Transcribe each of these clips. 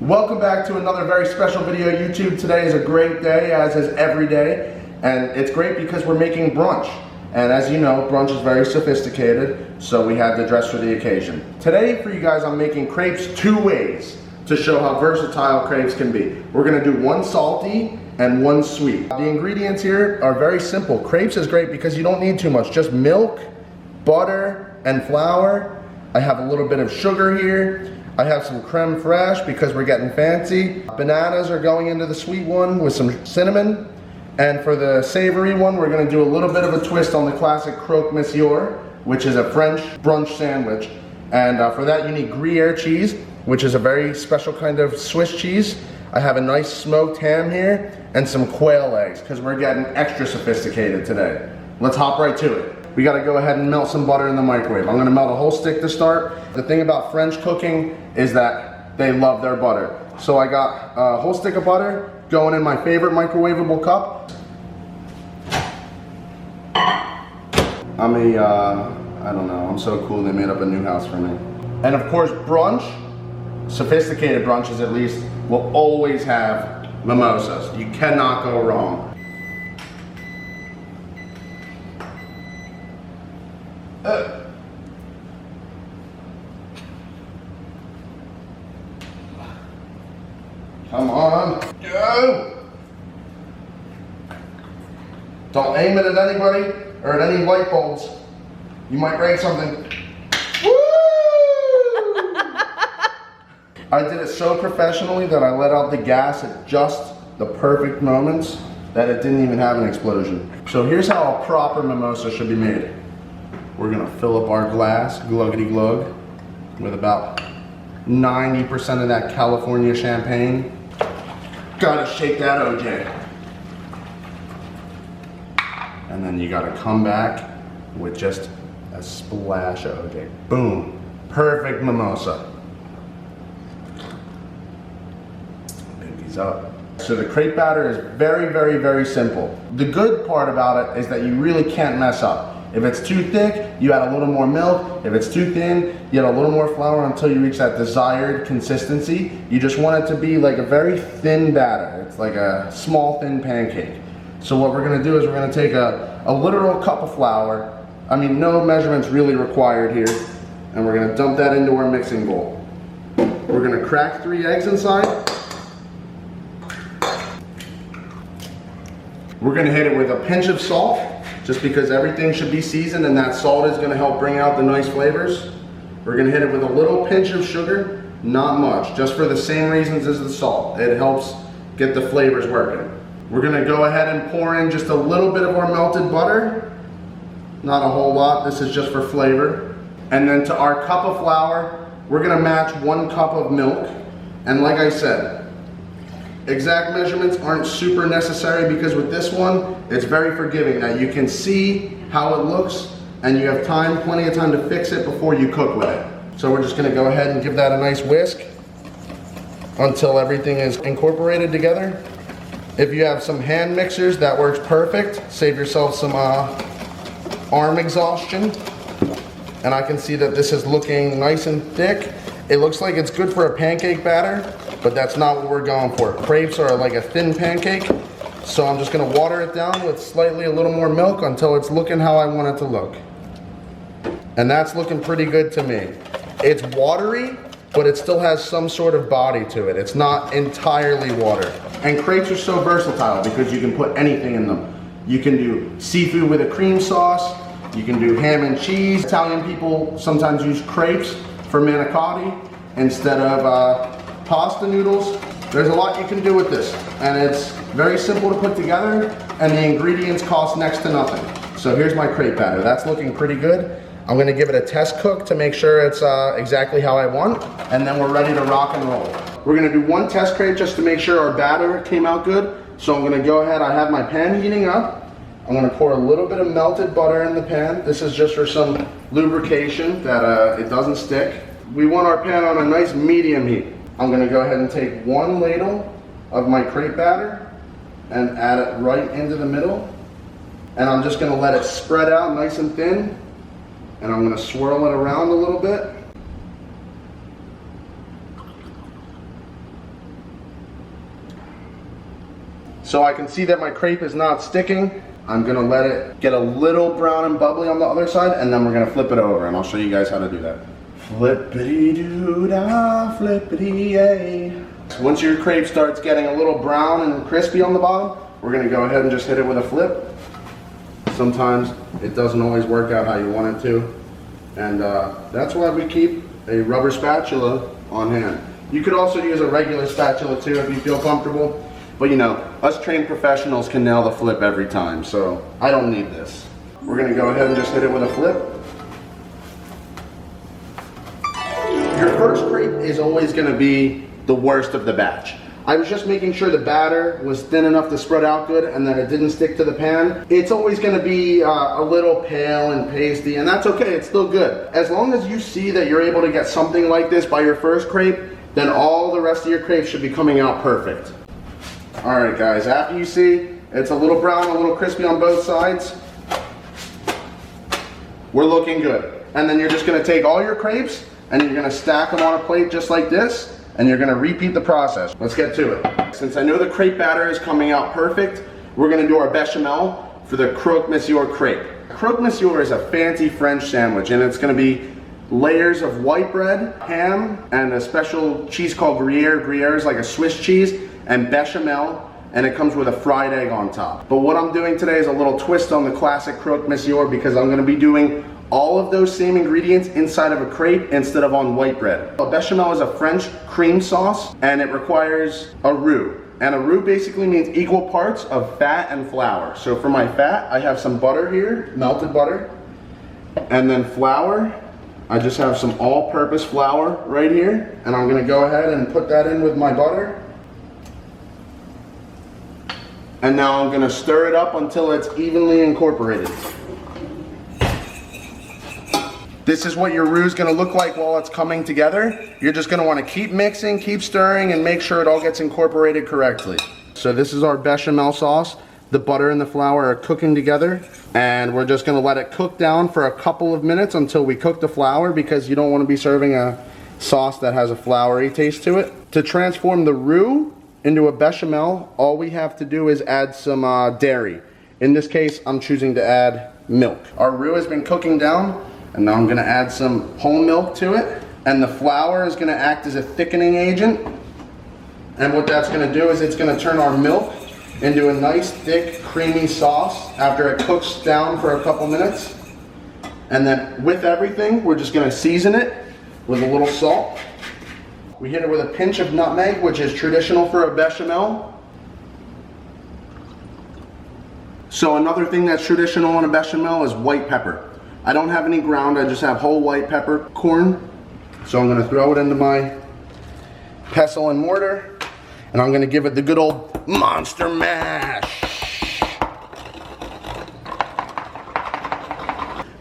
Welcome back to another very special video, YouTube. Today is a great day, as is every day, and it's great because we're making brunch. And as you know, brunch is very sophisticated, so we had to dress for the occasion. Today, for you guys, I'm making crepes two ways to show how versatile crepes can be. We're gonna do one salty and one sweet. The ingredients here are very simple. Crepes is great because you don't need too much, just milk, butter, and flour. I have a little bit of sugar here. I have some creme fraiche because we're getting fancy. Bananas are going into the sweet one with some cinnamon. And for the savory one, we're gonna do a little bit of a twist on the classic Crepe Monsieur, which is a French brunch sandwich. And for that, you need Gruyere cheese, which is a very special kind of Swiss cheese. I have a nice smoked ham here and some quail eggs because we're getting extra sophisticated today. Let's hop right to it. We gotta go ahead and melt some butter in the microwave. I'm gonna melt a whole stick to start. The thing about French cooking is that they love their butter. So I got a whole stick of butter going in my favorite microwavable cup. I don't know, I'm so cool they made up a new house for me. And of course, brunch, sophisticated brunches at least, will always have mimosas. You cannot go wrong. Come on, go! Don't aim it at anybody or at any light bulbs. You might break something. Woo! I did it so professionally that I let out the gas at just the perfect moments that it didn't even have an explosion. So here's how a proper mimosa should be made. We're gonna fill up our glass, gluggity glug, with about 90% of that California champagne. Gotta shake that OJ. And then you gotta come back with just a splash of OJ. Boom, perfect mimosa. Pick these up. So the crepe batter is very, very, very simple. The good part about it is that you really can't mess up. If it's too thick, you add a little more milk. If it's too thin, you add a little more flour until you reach that desired consistency. You just want it to be like a very thin batter. It's like a small, thin pancake. So what we're gonna do is we're gonna take a literal cup of flour. I mean, no measurements really required here. And we're gonna dump that into our mixing bowl. We're gonna crack 3 eggs inside. We're gonna hit it with a pinch of salt, just because everything should be seasoned and that salt is gonna help bring out the nice flavors. We're gonna hit it with a little pinch of sugar, not much, just for the same reasons as the salt. It helps get the flavors working. We're gonna go ahead and pour in just a little bit of our melted butter. Not a whole lot, this is just for flavor. And then to our cup of flour, we're gonna match 1 cup of milk. And like I said, exact measurements aren't super necessary because with this one, it's very forgiving that you can see how it looks and you have time, plenty of time to fix it before you cook with it. So we're just gonna go ahead and give that a nice whisk until everything is incorporated together. If you have some hand mixers, that works perfect. Save yourself some arm exhaustion. And I can see that this is looking nice and thick. It looks like it's good for a pancake batter, but that's not what we're going for. Crepes are like a thin pancake, so I'm just gonna water it down with slightly a little more milk until it's looking how I want it to look. And that's looking pretty good to me. It's watery, but it still has some sort of body to it. It's not entirely water. And crepes are so versatile because you can put anything in them. You can do seafood with a cream sauce, you can do ham and cheese. Italian people sometimes use crepes for manicotti instead of pasta noodles. There's a lot you can do with this, and it's very simple to put together, and the ingredients cost next to nothing. So here's my crepe batter. That's looking pretty good. I'm gonna give it a test cook to make sure it's exactly how I want, and then we're ready to rock and roll. We're gonna do 1 test crepe just to make sure our batter came out good. So I'm gonna go ahead, I have my pan heating up. I'm gonna pour a little bit of melted butter in the pan. This is just for some lubrication that it doesn't stick. We want our pan on a nice medium heat. I'm gonna go ahead and take 1 ladle of my crepe batter and add it right into the middle. And I'm just gonna let it spread out nice and thin. And I'm gonna swirl it around a little bit. So I can see that my crepe is not sticking. I'm gonna let it get a little brown and bubbly on the other side, and then we're gonna flip it over, and I'll show you guys how to do that. Flippity-doo-dah, flippity-yay. Once your crepe starts getting a little brown and crispy on the bottom, we're gonna go ahead and just hit it with a flip. Sometimes it doesn't always work out how you want it to, and that's why we keep a rubber spatula on hand. You could also use a regular spatula too if you feel comfortable, but you know, us trained professionals can nail the flip every time, so I don't need this. We're gonna go ahead and just hit it with a flip. Your first crepe is always gonna be the worst of the batch. I was just making sure the batter was thin enough to spread out good and that it didn't stick to the pan. It's always gonna be a little pale and pasty, and that's okay, it's still good. As long as you see that you're able to get something like this by your first crepe, then all the rest of your crepes should be coming out perfect. All right guys, after you see it's a little brown, a little crispy on both sides, we're looking good. And then you're just gonna take all your crepes and you're gonna stack them on a plate just like this, and you're gonna repeat the process. Let's get to it. Since I know the crepe batter is coming out perfect, we're gonna do our bechamel for the Crepe Monsieur crepe. Crepe Monsieur is a fancy French sandwich, and it's gonna be layers of white bread, ham, and a special cheese called Gruyere. Gruyere is like a Swiss cheese, and bechamel, and it comes with a fried egg on top. But what I'm doing today is a little twist on the classic Crepe Monsieur, because I'm gonna be doing all of those same ingredients inside of a crepe instead of on white bread. A bechamel is a French cream sauce, and it requires a roux. And a roux basically means equal parts of fat and flour. So for my fat, I have some butter here, melted butter, and then flour. I just have some all-purpose flour right here, and I'm gonna go ahead and put that in with my butter. And now I'm gonna stir it up until it's evenly incorporated. This is what your roux is gonna look like while it's coming together. You're just gonna wanna keep mixing, keep stirring, and make sure it all gets incorporated correctly. So this is our bechamel sauce. The butter and the flour are cooking together, and we're just gonna let it cook down for a couple of minutes until we cook the flour, because you don't wanna be serving a sauce that has a floury taste to it. To transform the roux into a bechamel, all we have to do is add some dairy. In this case, I'm choosing to add milk. Our roux has been cooking down, and now I'm gonna add some whole milk to it, and the flour is gonna act as a thickening agent. And what that's gonna do is it's gonna turn our milk into a nice, thick, creamy sauce after it cooks down for a couple minutes. And then with everything, we're just gonna season it with a little salt. We hit it with a pinch of nutmeg, which is traditional for a bechamel. So another thing that's traditional in a bechamel is white pepper. I don't have any ground, I just have whole white peppercorn. So I'm gonna throw it into my pestle and mortar, and I'm gonna give it the good old monster mash.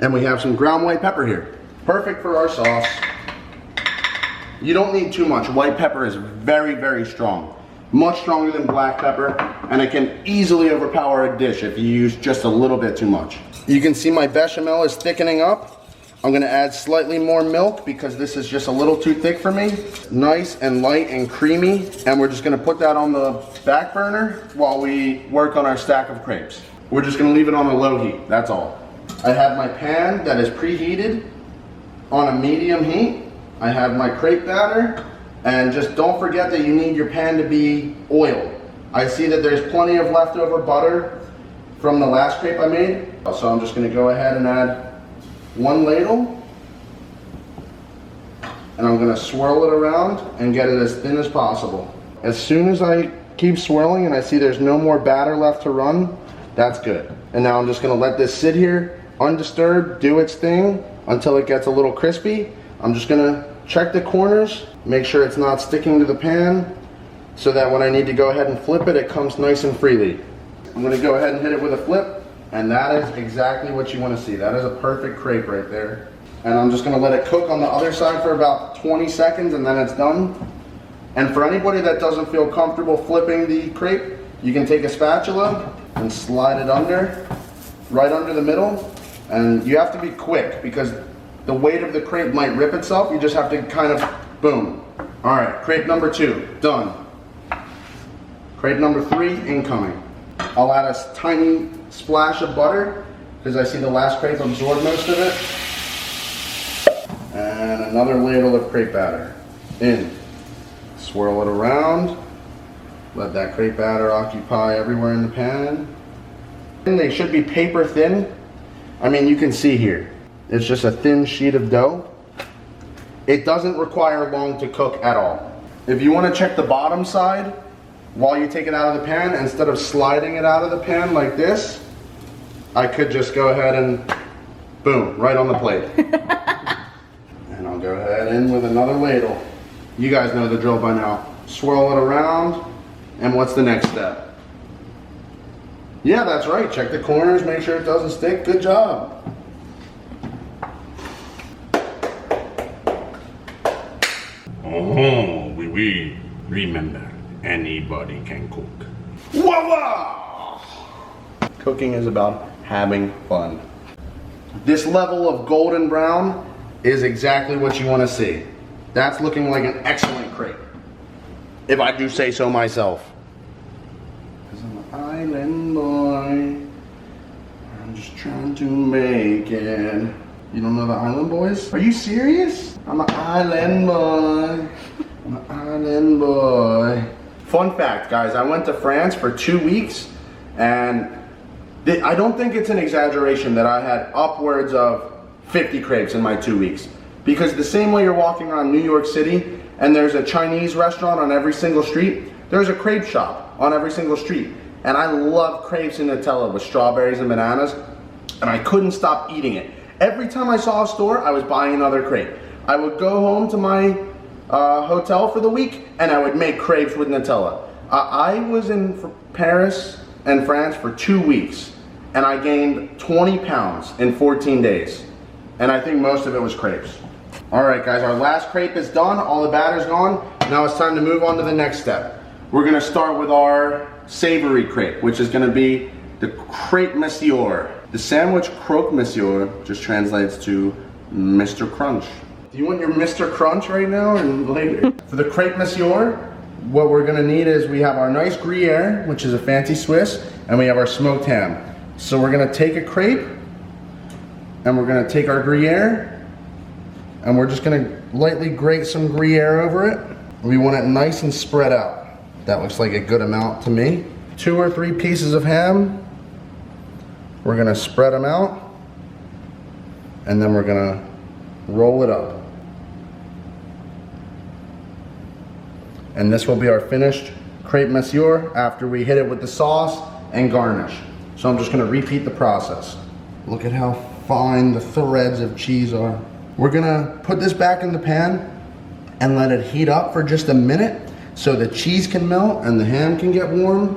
And we have some ground white pepper here. Perfect for our sauce. You don't need too much. White pepper is very, very strong. Much stronger than black pepper, and it can easily overpower a dish if you use just a little bit too much. You can see my bechamel is thickening up. I'm gonna add slightly more milk because this is just a little too thick for me. Nice and light and creamy, and we're just gonna put that on the back burner while we work on our stack of crepes. We're just gonna leave it on a low heat, that's all. I have my pan that is preheated on a medium heat. I have my crepe batter, and just don't forget that you need your pan to be oiled. I see that there's plenty of leftover butter from the last crepe I made, so I'm just gonna go ahead and add one ladle, and I'm gonna swirl it around and get it as thin as possible. As soon as I keep swirling and I see there's no more batter left to run, that's good. And now I'm just gonna let this sit here undisturbed, do its thing until it gets a little crispy. I'm just gonna check the corners, make sure it's not sticking to the pan, so that when I need to go ahead and flip it, it comes nice and freely. I'm gonna go ahead and hit it with a flip, and that is exactly what you wanna see. That is a perfect crepe right there. And I'm just gonna let it cook on the other side for about 20 seconds, and then it's done. And for anybody that doesn't feel comfortable flipping the crepe, you can take a spatula and slide it under, right under the middle. And you have to be quick because the weight of the crepe might rip itself. You just have to kind of, boom. All right, crepe number 2, done. Crepe number 3 incoming. I'll add a tiny splash of butter because I see the last crepe absorb most of it. And another ladle of crepe batter in. Swirl it around. Let that crepe batter occupy everywhere in the pan. And they should be paper thin. I mean, you can see here, it's just a thin sheet of dough. It doesn't require long to cook at all. If you want to check the bottom side while you take it out of the pan, instead of sliding it out of the pan like this, I could just go ahead and boom, right on the plate. And I'll go ahead in with another ladle. You guys know the drill by now. Swirl it around, and what's the next step? Yeah, that's right. Check the corners, make sure it doesn't stick. Good job. Oh, we remember, anybody can cook. Voila! Cooking is about having fun. This level of golden brown is exactly what you want to see. That's looking like an excellent crepe, if I do say so myself. Because I'm an island boy, I'm just trying to make it. You don't know the Island Boys? Are you serious? I'm an island boy. I'm an island boy. Fun fact, guys, I went to France for 2 weeks, and I don't think it's an exaggeration that I had upwards of 50 crepes in my 2 weeks. Because the same way you're walking around New York City and there's a Chinese restaurant on every single street, there's a crepe shop on every single street. And I love crepes and Nutella with strawberries and bananas, and I couldn't stop eating it. Every time I saw a store, I was buying another crepe. I would go home to my hotel for the week, and I would make crepes with Nutella. I was in Paris and France for 2 weeks, and I gained 20 pounds in 14 days. And I think most of it was crepes. All right, guys, our last crepe is done. All the batter's gone. Now it's time to move on to the next step. We're gonna start with our savory crepe, which is gonna be the Crepe Monsieur. The sandwich Crepe Monsieur just translates to Mr. Crunch. Do you want your Mr. Crunch right now or later? For the Crepe Monsieur, what we're gonna need is we have our nice Gruyere, which is a fancy Swiss, and we have our smoked ham. So we're gonna take a crepe, and we're gonna take our Gruyere, and we're just gonna lightly grate some Gruyere over it. We want it nice and spread out. That looks like a good amount to me. 2 or 3 pieces of ham. We're gonna spread them out, and then we're gonna roll it up. And this will be our finished Crepe Monsieur after we hit it with the sauce and garnish. So I'm just gonna repeat the process. Look at how fine the threads of cheese are. We're gonna put this back in the pan and let it heat up for just a minute so the cheese can melt and the ham can get warm.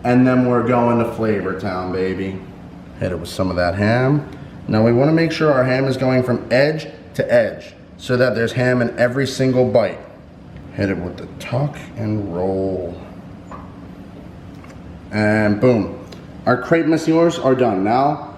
And then we're going to Flavor Town, baby. Hit it with some of that ham. Now we wanna make sure our ham is going from edge to edge so that there's ham in every single bite. Hit it with the tuck and roll. And boom. Our Crepe Messieurs are done. Now,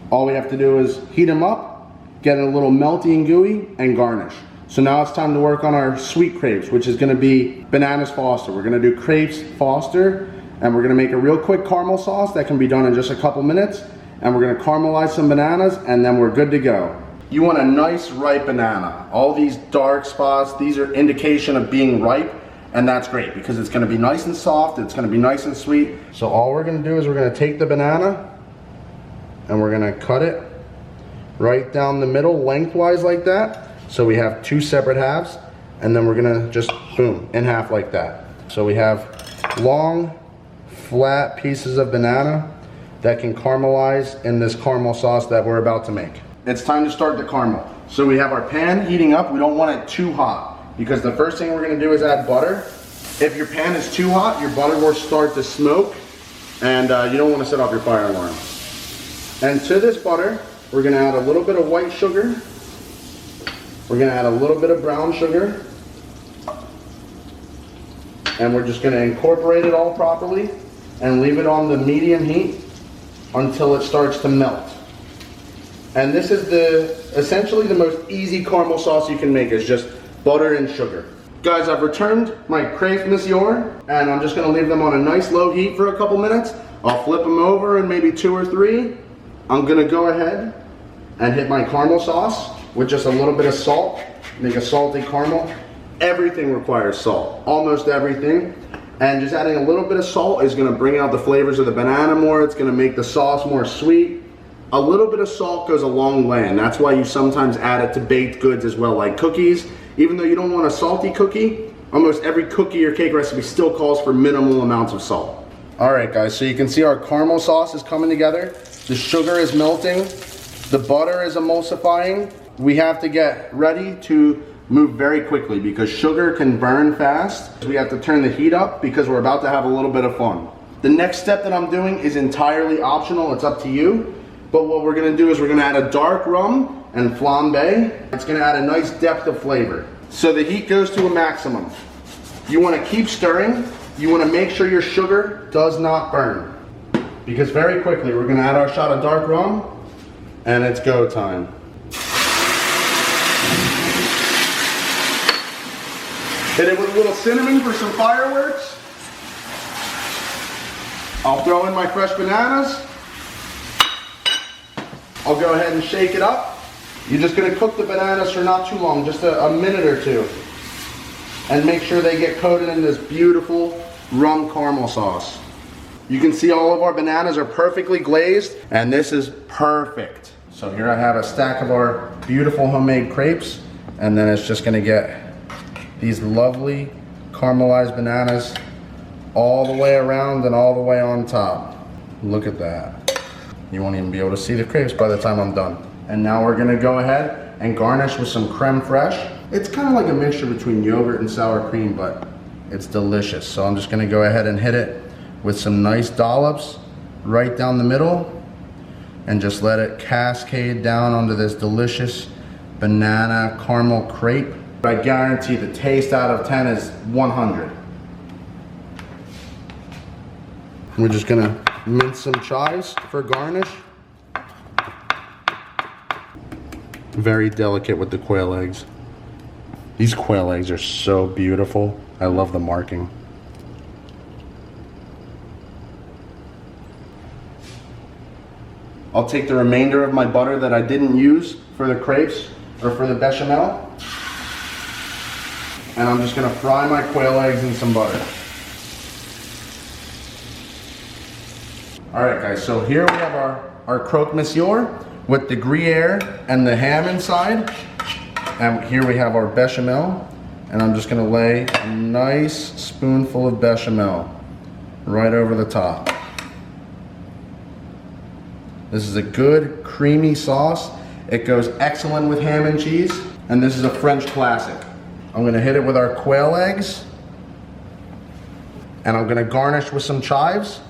all we have to do is heat them up, get it a little melty and gooey, and garnish. So now it's time to work on our sweet crepes, which is gonna be bananas Foster. We're gonna do crepes Foster, and we're gonna make a real quick caramel sauce that can be done in just a couple minutes, and we're gonna caramelize some bananas, and then we're good to go. You want a nice ripe banana. All these dark spots, these are indication of being ripe, and that's great because it's gonna be nice and soft, it's gonna be nice and sweet. So all we're gonna do is we're gonna take the banana, and we're gonna cut it right down the middle lengthwise like that. So we have 2 separate halves, and then we're gonna just boom, in half like that. So we have long, flat pieces of banana that can caramelize in this caramel sauce that we're about to make. It's time to start the caramel. So we have our pan heating up. We don't want it too hot because the first thing we're gonna do is add butter. If your pan is too hot, your butter will start to smoke, and you don't wanna set off your fire alarm. And to this butter, we're gonna add a little bit of white sugar. We're gonna add a little bit of brown sugar. And we're just gonna incorporate it all properly and leave it on the medium heat until it starts to melt. And this is essentially the most easy caramel sauce you can make, is just butter and sugar. Guys, I've returned my Crepe Monsieur, and I'm just gonna leave them on a nice low heat for a couple minutes. I'll flip them over in maybe 2 or 3. I'm gonna go ahead and hit my caramel sauce with just a little bit of salt, make a salty caramel. Everything requires salt, almost everything. And just adding a little bit of salt is gonna bring out the flavors of the banana more. It's gonna make the sauce more sweet. A little bit of salt goes a long way, and that's why you sometimes add it to baked goods as well, like cookies. Even though you don't want a salty cookie, almost every cookie or cake recipe still calls for minimal amounts of salt. All right, guys, so you can see our caramel sauce is coming together. The sugar is melting. The butter is emulsifying. We have to get ready to move very quickly because sugar can burn fast. We have to turn the heat up because we're about to have a little bit of fun. The next step that I'm doing is entirely optional. It's up to you. But what we're gonna do is we're gonna add a dark rum and flambe. It's gonna add a nice depth of flavor. So the heat goes to a maximum. You wanna keep stirring. You wanna make sure your sugar does not burn. Because very quickly we're gonna add our shot of dark rum and it's go time. Hit it with a little cinnamon for some fireworks. I'll throw in my fresh bananas. I'll go ahead and shake it up. You're just gonna cook the bananas for not too long, just a minute or 2. And make sure they get coated in this beautiful rum caramel sauce. You can see all of our bananas are perfectly glazed, and this is perfect. So here I have a stack of our beautiful homemade crepes, and then it's just gonna get these lovely caramelized bananas all the way around and all the way on top. Look at that. You won't even be able to see the crepes by the time I'm done. And now we're gonna go ahead and garnish with some creme fraiche. It's kind of like a mixture between yogurt and sour cream, but it's delicious. So I'm just gonna go ahead and hit it with some nice dollops right down the middle and just let it cascade down onto this delicious banana caramel crepe. I guarantee the taste out of 10 is 100. We're just gonna mince some chives for garnish. Very delicate with the quail eggs. These quail eggs are so beautiful. I love the marking. I'll take the remainder of my butter that I didn't use for the crepes or for the bechamel, and I'm just gonna fry my quail eggs in some butter. All right, guys, so here we have our Crepe Monsieur with the Gruyere and the ham inside. And here we have our bechamel. And I'm just gonna lay a nice spoonful of bechamel right over the top. This is a good, creamy sauce. It goes excellent with ham and cheese. And this is a French classic. I'm gonna hit it with our quail eggs. And I'm gonna garnish with some chives.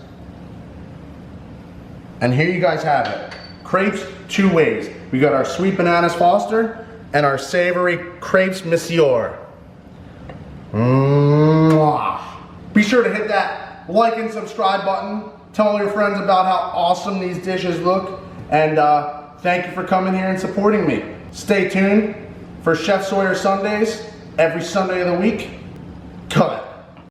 And here you guys have it. Crepes 2 ways. We got our sweet bananas Foster and our savory Crepes Monsieur. Mwah. Be sure to hit that like and subscribe button. Tell all your friends about how awesome these dishes look. And thank you for coming here and supporting me. Stay tuned for Chef Sawyer Sundays every Sunday of the week. Cut.